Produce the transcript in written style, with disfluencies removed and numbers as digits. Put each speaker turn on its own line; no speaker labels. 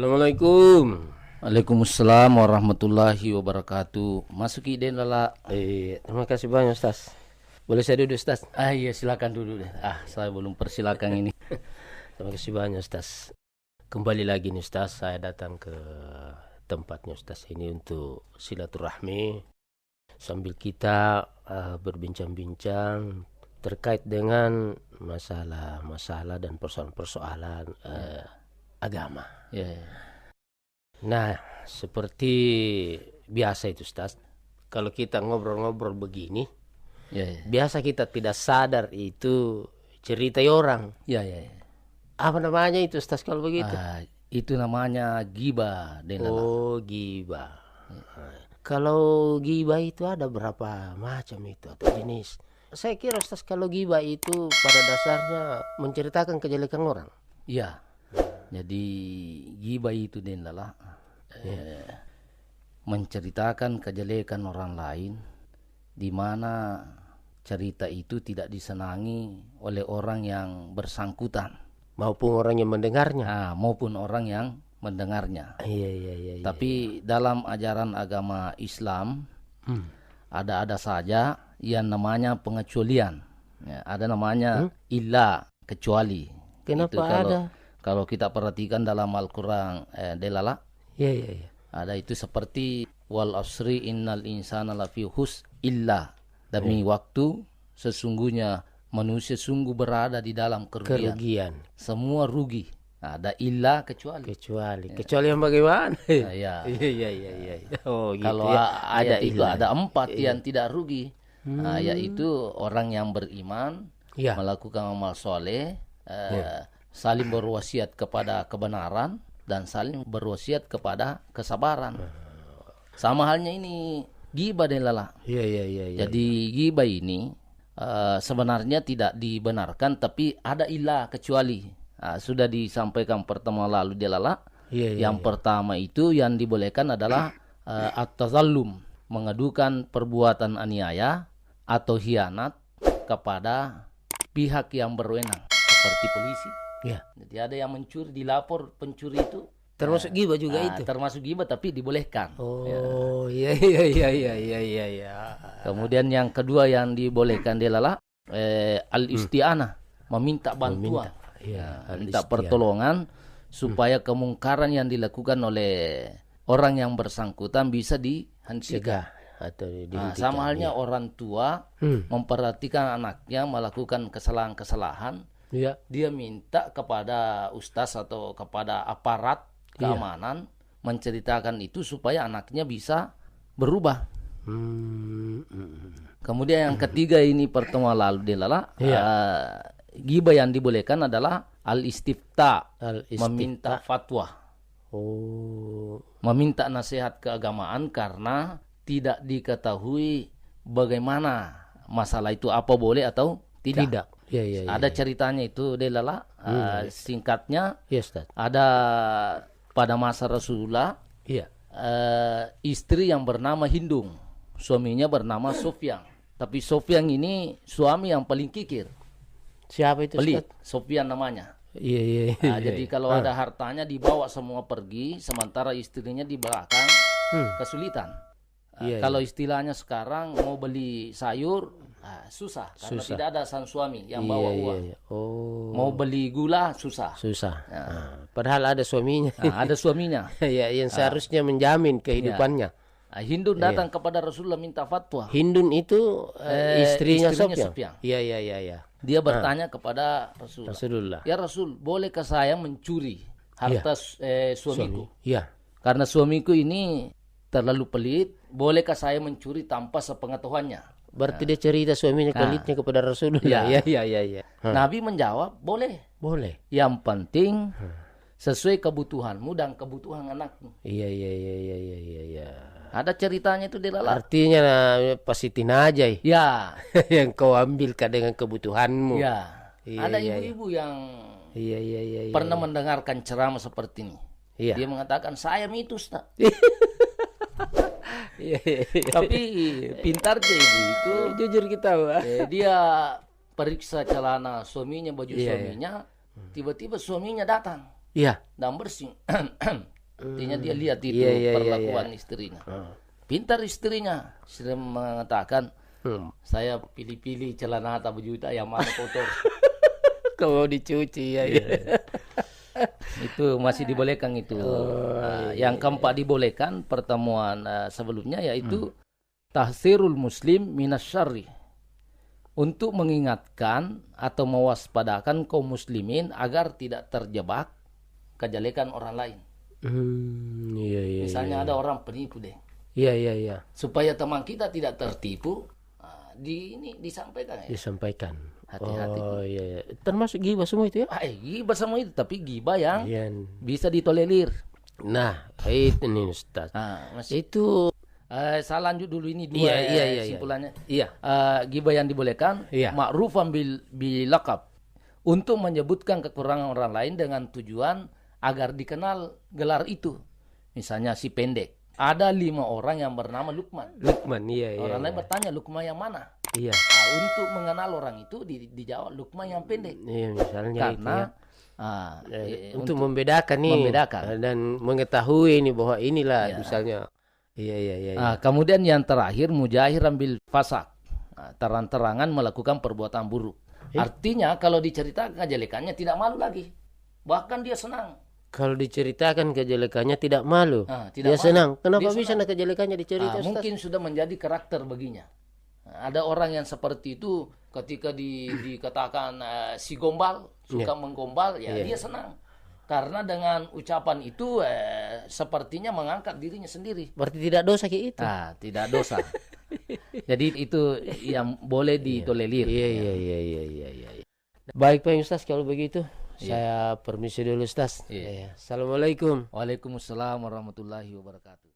Assalamualaikum.
Waalaikumsalam warahmatullahi wabarakatuh. Masuki den lala.
Terima kasih banyak Ustaz. Boleh saya duduk Ustaz?
Iya silakan duduk deh. Saya belum persilakan ini.
Terima kasih banyak Ustaz. Kembali lagi nih Ustaz, saya datang ke tempatnya Ustaz ini untuk silaturahmi sambil kita berbincang-bincang terkait dengan masalah-masalah dan persoalan-persoalan agama. Nah, seperti biasa itu Ustaz, kalau kita ngobrol-ngobrol begini, biasa kita tidak sadar itu cerita orang. Apa namanya itu Ustaz kalau begitu?
Itu namanya ghibah den lala.
Oh, ghibah. Kalau ghibah itu ada berapa macam itu atau jenis? Saya kira Ustaz kalau ghibah itu pada dasarnya menceritakan kejelekan orang.
Iya. Jadi ghibah itu den lala menceritakan kejelekan orang lain di mana cerita itu tidak disenangi oleh orang yang bersangkutan
Maupun orang yang mendengarnya.
maupun orang yang mendengarnya.
Iya.
Tapi dalam ajaran agama Islam ada saja yang namanya pengecualian. Ada namanya illa, kecuali.
Kenapa
Itu
ada?
Kalau kita perhatikan dalam Al-Quran Delala,
Iya.
ada itu seperti wal asri innal insana lafi hus illa, demi waktu sesungguhnya manusia sungguh berada di dalam kerugian. Semua rugi. Ada illa kecuali.
Kecuali yang bagaimana?
Iya.
Oh, gitu.
Kalau
ya.
ayat itu
illa.
ada 4 yang tidak rugi. Yaitu orang yang beriman, melakukan amal soleh, saling berwasiat kepada kebenaran, dan saling berwasiat kepada kesabaran. Sama halnya ini ghibah den lala.
Iya.
Jadi ghibah ini sebenarnya tidak dibenarkan, tapi ada ilah kecuali. Sudah disampaikan pertemuan lalu den lala. Yang pertama itu yang dibolehkan adalah at-tazallum, mengadukan perbuatan aniaya atau khianat kepada pihak yang berwenang seperti polisi. Jadi ada yang mencuri, dilapor pencuri itu
Termasuk ghibah juga itu.
termasuk ghibah tapi dibolehkan.
Oh, iya.
Kemudian yang kedua yang dibolehkan adalah al-isti'anah, meminta bantuan. Minta pertolongan supaya kemungkaran yang dilakukan oleh orang yang bersangkutan bisa dihentikan.
Atau
Sama halnya orang tua memperhatikan anaknya melakukan kesalahan-kesalahan. Dia minta kepada ustaz atau kepada aparat keamanan menceritakan itu supaya anaknya bisa berubah. Kemudian yang ketiga ini pertemuan lalu Delala, ghibah yang dibolehkan adalah al-istifta, meminta fatwa. Meminta nasihat keagamaan karena tidak diketahui bagaimana masalah itu, apa boleh atau tidak. Ada ceritanya itu Delala, singkatnya ada pada masa Rasulullah istri yang bernama Hindung, suaminya bernama Sufyan. Tapi Sufyan ini suami yang paling kikir.
Siapa itu?
Pelit, Sufyan namanya. Jadi kalau ada hartanya dibawa semua pergi, sementara istrinya di belakang kesulitan. Kalau istilahnya sekarang mau beli sayur susah karena tidak ada sang suami yang bawa uang. Mau beli gula susah.
Padahal ada suaminya.
Ada suaminya.
Yang seharusnya menjamin kehidupannya.
Hindun datang kepada Rasulullah minta fatwa.
Hindun itu istrinya Sufyan. Iya.
Dia bertanya kepada
Rasulullah.
Ya Rasul, bolehkah saya mencuri harta suamiku?
Karena
suamiku ini terlalu pelit, bolehkah saya mencuri tanpa sepengetahuannya?
Berarti dia cerita suaminya pelitnya kepada Rasulullah. Iya.
Nabi menjawab, boleh. Yang penting sesuai kebutuhanmu dan kebutuhan anakmu.
Iya.
Ada ceritanya itu Delala.
Artinya pasti tinajai. Yang kau ambilkan dengan kebutuhanmu.
Ada ibu-ibu yang pernah mendengarkan ceramah seperti ini. Dia mengatakan saya mitus tak. Tapi pintar dia itu.
Jujur kita,
dia periksa celana suaminya, baju suaminya. Tiba-tiba suaminya datang.
Iya.
Dan bersih. Artinya dia lihat itu perlakuan istrinya. Pintar istrinya, sudah mengatakan, saya pilih-pilih celana tak berjuta yang mana kotor.
Kalau dicuci ya.
Itu masih dibolehkan itu. Yang keempat dibolehkan pertemuan sebelumnya yaitu tahsirul muslim minas syarri. Untuk mengingatkan atau mewaspadakan kaum muslimin agar tidak terjebak kejelekan orang lain. Misalnya ada orang penipu deh.
Iya.
Supaya teman kita tidak tertipu, disampaikan.
Disampaikan.
Hati-hati.
Oh iya. Termasuk gibah semua itu ya?
Gibah semua itu, tapi gibah yang bisa ditolerir.
Nah, itu nih Ustaz. Itu
saya lanjut dulu ini dua simpulannya.
Iya.
Gibah yang dibolehkan, ma'rufan bil laqab, untuk menyebutkan kekurangan orang lain dengan tujuan agar dikenal gelar itu. Misalnya si pendek. Ada 5 orang yang bernama Lukman. Orang lain bertanya, Lukman yang mana?
Iya.
Untuk mengenal orang itu dijawab Lukman yang pendek.
Iya, misalnya
karena
untuk membedakan nih. Dan mengetahui nih bahwa inilah misalnya. Iya.
Kemudian yang terakhir mujahiran bil fasak. Terang-terangan melakukan perbuatan buruk. Artinya kalau diceritakan kejelekannya tidak malu lagi. Bahkan dia senang.
Kalau diceritakan kejelekannya tidak malu.
Dia
senang. Kenapa bisa kejelekannya diceritakan?
Mungkin sudah menjadi karakter baginya. Ada orang yang seperti itu ketika dikatakan si gombal, suka menggombal, dia senang. Karena dengan ucapan itu sepertinya mengangkat dirinya sendiri.
Berarti tidak dosa kayak itu.
Tidak dosa. Jadi itu yang boleh ditolerir.
Iya. Baik Pak Ustaz kalau begitu. Saya permisi dulu Ustaz. Assalamualaikum.
Waalaikumsalam warahmatullahi wabarakatuh.